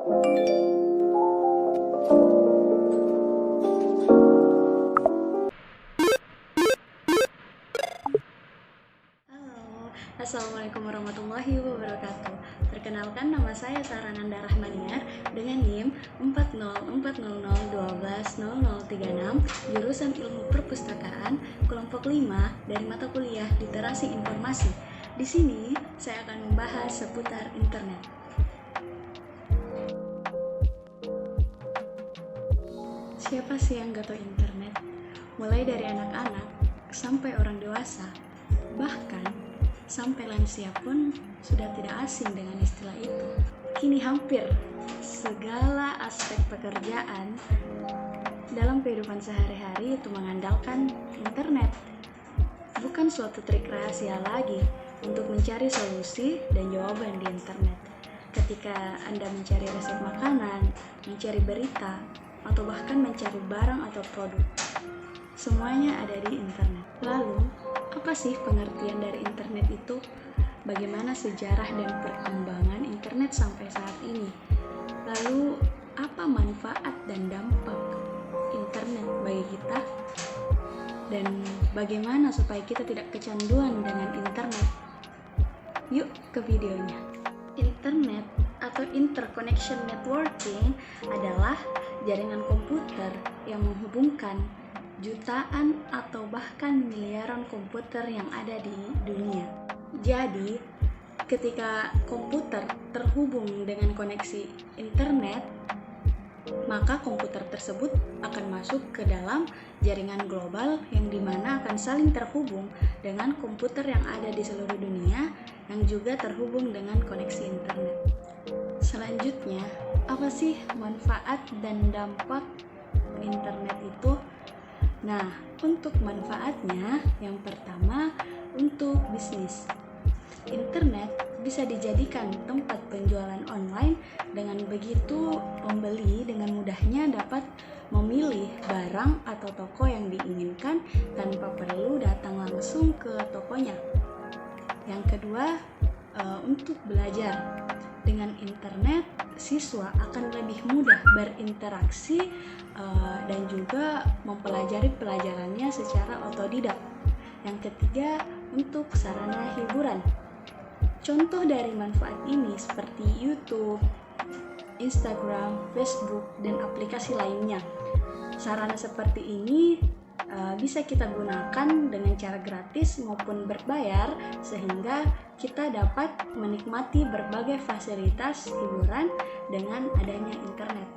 Halo, Assalamualaikum warahmatullahi wabarakatuh. Perkenalkan, nama saya Sarananda Rahmaniar dengan NIM 40400120036, jurusan Ilmu Perpustakaan, kelompok 5 dari mata kuliah Literasi Informasi. Di sini saya akan membahas seputar internet. Siapa sih yang gak tahu internet? Mulai dari anak-anak sampai orang dewasa, bahkan sampai lansia pun sudah tidak asing dengan istilah itu. Kini hampir segala aspek pekerjaan dalam kehidupan sehari-hari itu mengandalkan internet. Bukan suatu trik rahasia lagi untuk mencari solusi dan jawaban di internet. Ketika Anda mencari resep makanan, mencari berita, atau bahkan mencari barang atau produk, semuanya ada di internet. Lalu, apa sih pengertian dari internet itu? Bagaimana sejarah dan perkembangan internet sampai saat ini? Lalu, apa manfaat dan dampak internet bagi kita? Dan bagaimana supaya kita tidak kecanduan dengan internet? Yuk ke videonya. Internet atau interconnection networking adalah jaringan komputer yang menghubungkan jutaan atau bahkan miliaran komputer yang ada di dunia. Jadi, ketika komputer terhubung dengan koneksi internet, maka komputer tersebut akan masuk ke dalam jaringan global yang dimana akan saling terhubung dengan komputer yang ada di seluruh dunia yang juga terhubung dengan koneksi internet. Selanjutnya, apa sih manfaat dan dampak internet itu? Nah, untuk manfaatnya, yang pertama untuk bisnis. Internet bisa dijadikan tempat penjualan online. Dengan begitu, pembeli dengan mudahnya dapat memilih barang atau toko yang diinginkan tanpa perlu datang langsung ke tokonya. Yang kedua, untuk belajar. Dengan internet, siswa akan lebih mudah berinteraksi dan juga mempelajari pelajarannya secara otodidak. Yang ketiga, untuk sarana hiburan. Contoh dari manfaat ini seperti YouTube, Instagram, Facebook, dan aplikasi lainnya. Sarana seperti ini bisa kita gunakan dengan cara gratis maupun berbayar sehingga kita dapat menikmati berbagai fasilitas hiburan dengan adanya internet.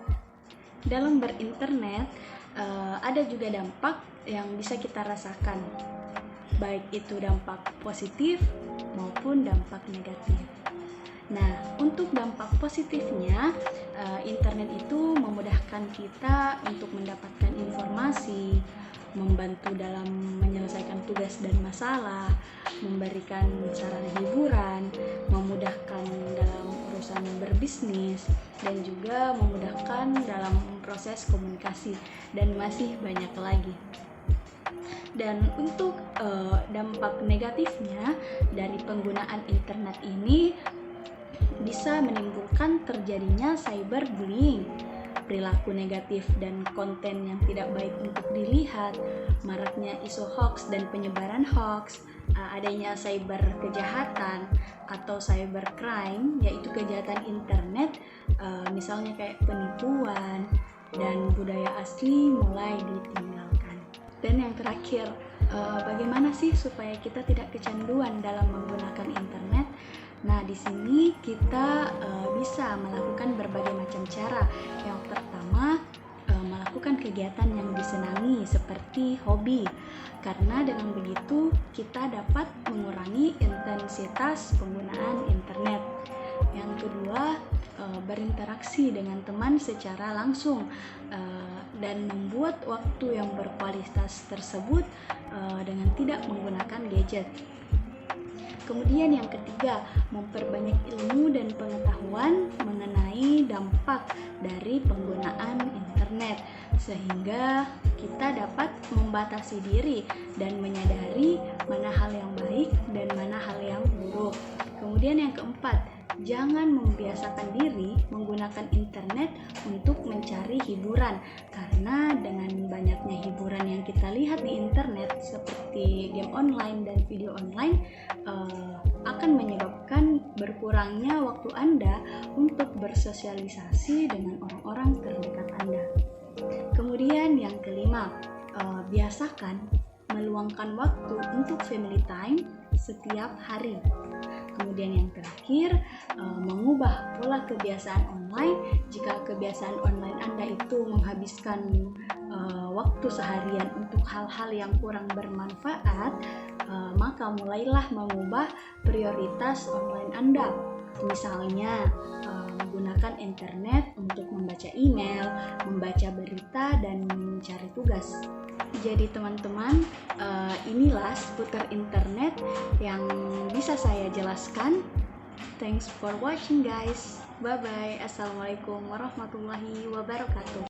Dalam berinternet ada juga dampak yang bisa kita rasakan, baik itu dampak positif maupun dampak negatif. Nah, untuk dampak positifnya, internet itu memudahkan kita untuk mendapatkan informasi, membantu dalam menyelesaikan tugas dan masalah, memberikan sarana hiburan, memudahkan dalam urusan berbisnis, dan juga memudahkan dalam proses komunikasi, dan masih banyak lagi. Dan untuk dampak negatifnya dari penggunaan internet ini bisa menimbulkan terjadinya cyberbullying, perilaku negatif dan konten yang tidak baik untuk dilihat, maraknya isu hoax dan penyebaran hoax, adanya cyber kejahatan atau cybercrime, yaitu kejahatan internet, misalnya kayak penipuan, dan budaya asli mulai ditinggalkan. Dan yang terakhir, bagaimana sih supaya kita tidak kecanduan dalam menggunakan internet? Nah, di sini kita bisa melakukan berbagai macam cara. Yang pertama, melakukan kegiatan yang disenangi seperti hobi. Karena dengan begitu kita dapat mengurangi intensitas penggunaan internet. Yang kedua, berinteraksi dengan teman secara langsung dan membuat waktu yang berkualitas tersebut dengan tidak menggunakan gadget. Kemudian yang ketiga, memperbanyak ilmu dan pengetahuan mengenai dampak dari penggunaan internet sehingga kita dapat membatasi diri dan menyadari mana hal yang baik dan mana hal yang buruk. Kemudian yang keempat, jangan membiasakan diri menggunakan internet untuk mencari hiburan, karena dengan banyaknya hiburan yang kita lihat di internet seperti game online dan video online akan menyebabkan berkurangnya waktu Anda untuk bersosialisasi dengan orang-orang terdekat Anda. Kemudian yang kelima, biasakan meluangkan waktu untuk family time setiap hari. Kemudian yang terakhir, mengubah pola kebiasaan online. Jika kebiasaan online Anda itu menghabiskan waktu seharian untuk hal-hal yang kurang bermanfaat, maka mulailah mengubah prioritas online Anda. Misalnya, menggunakan internet untuk membaca email, membaca berita, dan mencari tugas. Jadi teman-teman, inilah seputar internet yang bisa saya jelaskan. Thanks for watching guys. Bye bye. Assalamualaikum warahmatullahi wabarakatuh.